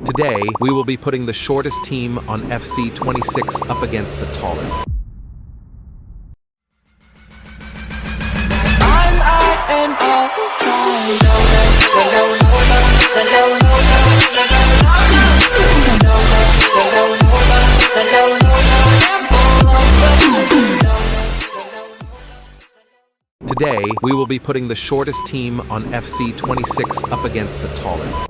Today, we will be putting the shortest team on FC 26 up against the tallest. Today, we will be putting the shortest team on FC 26 up against the tallest.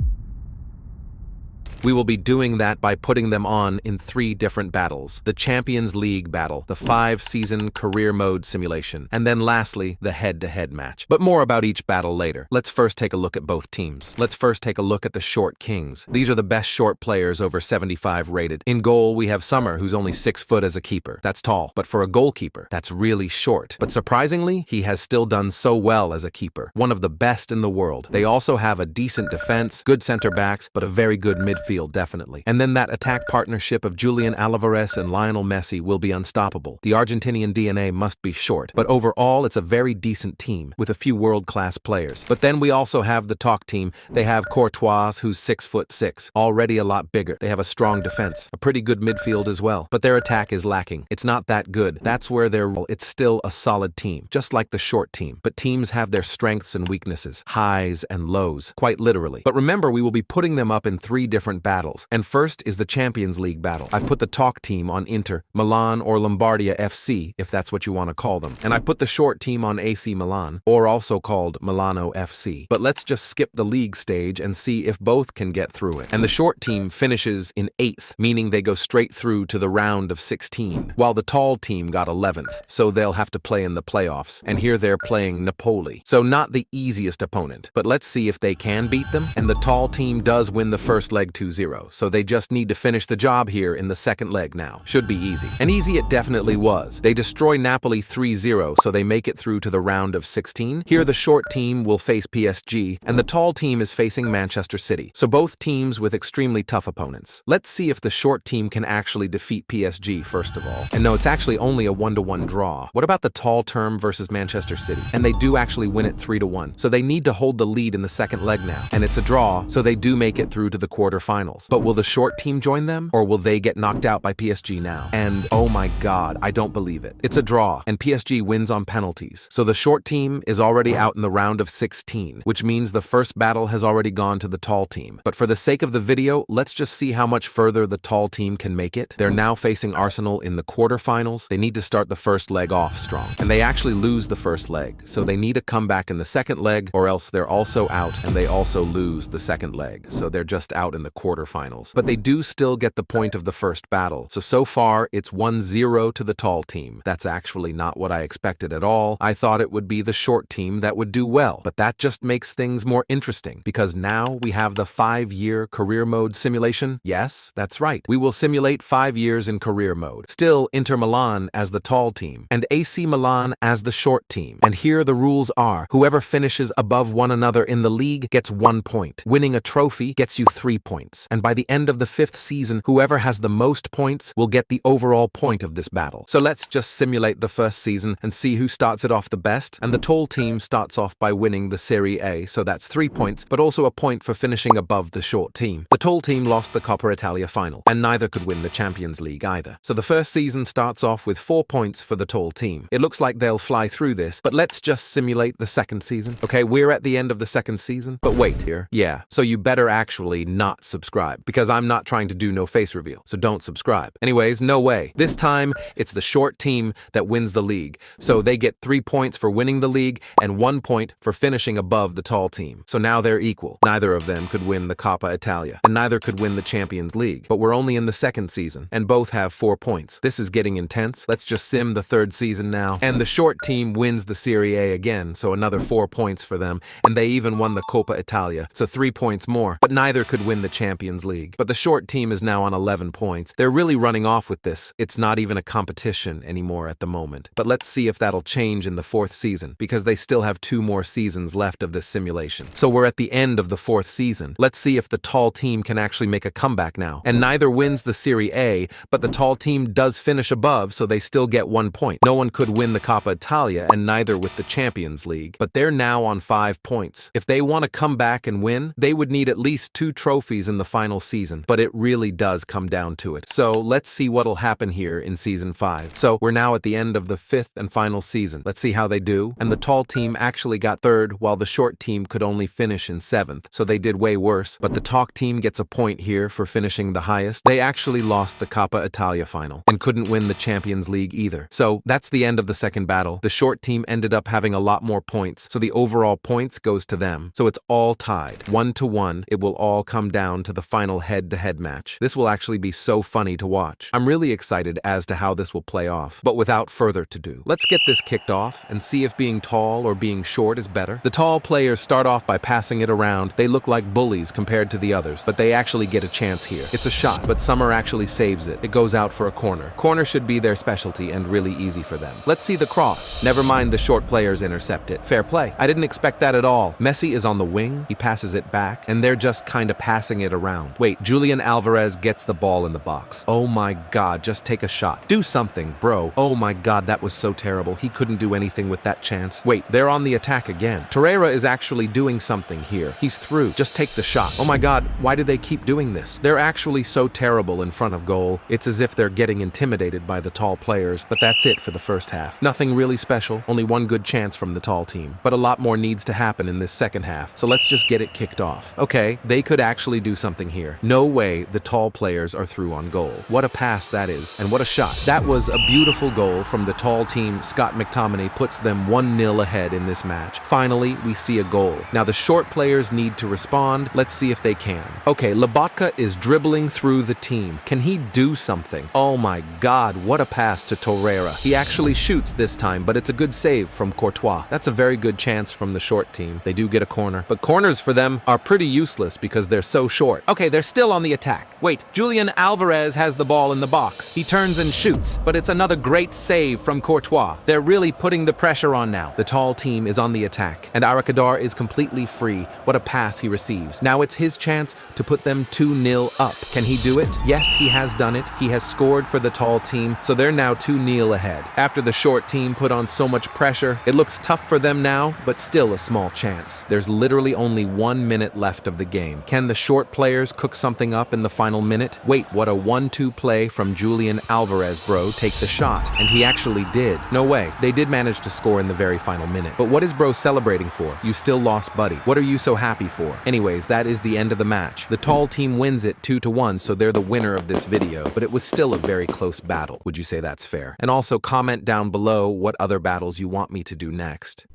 We will be doing that by putting them on in 3 different battles. The Champions League battle, the 5-season career mode simulation, and then lastly, the head-to-head match. But more about each battle later. Let's first take a look at both teams. Let's first take a look at the short kings. These are the best short players over 75 rated. In goal, we have Summer, who's only 6 foot as a keeper. That's tall. But for a goalkeeper, that's really short. But surprisingly, he has still done so well as a keeper. One of the best in the world. They also have a decent defense, good center backs, but a very good midfield. Definitely. And then that attack partnership of Julian Alvarez and Lionel Messi will be unstoppable. The Argentinian DNA must be short, but overall it's a very decent team with a few world-class players. But then we also have the talk team. They have Courtois, who's 6'6", already a lot bigger. They have a strong defense, a pretty good midfield as well, but their attack is lacking. It's not that good. That's where it's still a solid team, just like the short team. But teams have their strengths and weaknesses, highs and lows, quite literally. But remember, we will be putting them up in 3 different battles. And first is the Champions League battle. I put the talk team on Inter, Milan, or Lombardia FC, if that's what you want to call them. And I put the short team on AC Milan, or also called Milano FC. But let's just skip the league stage and see if both can get through it. And the short team finishes in 8th, meaning they go straight through to the round of 16, while the tall team got 11th, so they'll have to play in the playoffs. And here they're playing Napoli. So not the easiest opponent, but let's see if they can beat them. And the tall team does win the first leg 2-0. So they just need to finish the job here in the second leg now. Should be easy. And easy it definitely was. They destroy Napoli 3-0, so they make it through to the round of 16. Here the short team will face PSG, and the tall team is facing Manchester City. So both teams with extremely tough opponents. Let's see if the short team can actually defeat PSG first of all. And no, it's actually only a 1-1 draw. What about the tall term versus Manchester City? And they do actually win it 3-1. So they need to hold the lead in the second leg now. And it's a draw, so they do make it through to the quarterfinals. But will the short team join them, or will they get knocked out by PSG now? And oh my god, I don't believe it. It's a draw, and PSG wins on penalties. So the short team is already out in the round of 16, which means the first battle has already gone to the tall team. But for the sake of the video, let's just see how much further the tall team can make it. They're now facing Arsenal in the quarterfinals. They need to start the first leg off strong. And they actually lose the first leg, so they need to come back in the second leg, or else they're also out, and they also lose the second leg. So they're just out in the quarterfinals. But they do still get the point of the first battle. So far, it's 1-0 to the tall team. That's actually not what I expected at all. I thought it would be the short team that would do well, but that just makes things more interesting because now we have the 5-year career mode simulation. Yes, that's right. We will simulate 5 years in career mode. Still Inter Milan as the tall team and AC Milan as the short team. And here the rules are, whoever finishes above one another in the league gets 1 point. Winning a trophy gets you 3 points. And by the end of the 5th season, whoever has the most points will get the overall point of this battle. So let's just simulate the first season and see who starts it off the best. And the tall team starts off by winning the Serie A, so that's 3 points, but also a point for finishing above the short team. The tall team lost the Coppa Italia final, and neither could win the Champions League either. So the first season starts off with 4 points for the tall team. It looks like they'll fly through this, but let's just simulate the second season. Okay, we're at the end of the second season, but wait here. Yeah, so you better actually not subscribe, because I'm not trying to do no face reveal, so don't subscribe. Anyways, no way. This time, it's the short team that wins the league. So they get 3 points for winning the league and 1 point for finishing above the tall team. So now they're equal. Neither of them could win the Coppa Italia, and neither could win the Champions League. But we're only in the second season, and both have 4 points. This is getting intense. Let's just sim the third season now. And the short team wins the Serie A again, so another 4 points for them. And they even won the Coppa Italia, so 3 points more. But neither could win the Champions League. But the short team is now on 11 points. They're really running off with this. It's not even a competition anymore at the moment. But let's see if that'll change in the 4th season, because they still have 2 more seasons left of this simulation. So we're at the end of the 4th season. Let's see if the tall team can actually make a comeback now. And neither wins the Serie A, but the tall team does finish above, so they still get 1 point. No one could win the Coppa Italia, and neither with the Champions League. But they're now on 5 points. If they want to come back and win, they would need at least 2 trophies in the the final season, but it really does come down to it. So let's see what'll happen here in season 5. So we're now at the end of the 5th and final season. Let's see how they do. And the tall team actually got 3rd, while the short team could only finish in 7th. So they did way worse, but the talk team gets a point here for finishing the highest. They actually lost the Coppa Italia final and couldn't win the Champions League either. So that's the end of the second battle. The short team ended up having a lot more points, so the overall points goes to them. So it's all tied, 1-1. It will all come down to the final head-to-head match. This will actually be so funny to watch. I'm really excited as to how this will play off. But without further ado, let's get this kicked off and see if being tall or being short is better. The tall players start off by passing it around. They look like bullies compared to the others, but they actually get a chance here. It's a shot, but Summer actually saves it. It goes out for a corner. Corner should be their specialty and really easy for them. Let's see the cross. Never mind, the short players intercept it. Fair play. I didn't expect that at all. Messi is on the wing. He passes it back, and they're just kind of passing it around. Wait, Julian Alvarez gets the ball in the box. Oh my God, just take a shot. Do something, bro. Oh my God, that was so terrible. He couldn't do anything with that chance. Wait, they're on the attack again. Torreira is actually doing something here. He's through. Just take the shot. Oh my God, why do they keep doing this? They're actually so terrible in front of goal. It's as if they're getting intimidated by the tall players, but that's it for the first half. Nothing really special, only one good chance from the tall team. But a lot more needs to happen in this second half, so let's just get it kicked off. Okay, they could actually do something here. No way the tall players are through on goal. What a pass that is, and what a shot. That was a beautiful goal from the tall team. Scott McTominay puts them 1-0 ahead in this match. Finally, we see a goal. Now the short players need to respond. Let's see if they can. Okay, Lobotka is dribbling through the team. Can he do something? Oh my God, what a pass to Torreira. He actually shoots this time, but it's a good save from Courtois. That's a very good chance from the short team. They do get a corner, but corners for them are pretty useless because they're so short. Okay, they're still on the attack. Wait, Julian Alvarez has the ball in the box. He turns and shoots, but it's another great save from Courtois. They're really putting the pressure on now. The tall team is on the attack, and Arakadar is completely free. What a pass he receives. Now it's his chance to put them 2-0 up. Can he do it? Yes, he has done it. He has scored for the tall team, so they're now 2-0 ahead. After the short team put on so much pressure, it looks tough for them now, but still a small chance. There's literally only 1 minute left of the game. Can the short players cook something up in the final minute? Wait, what a 1-2 play from Julian Alvarez, bro. Take the shot. And he actually did. No way. They did manage to score in the very final minute. But what is bro celebrating for? You still lost, buddy. What are you so happy for? Anyways, that is the end of the match. The tall team wins it 2-1, so they're the winner of this video, but it was still a very close battle. Would you say that's fair? And also comment down below what other battles you want me to do next.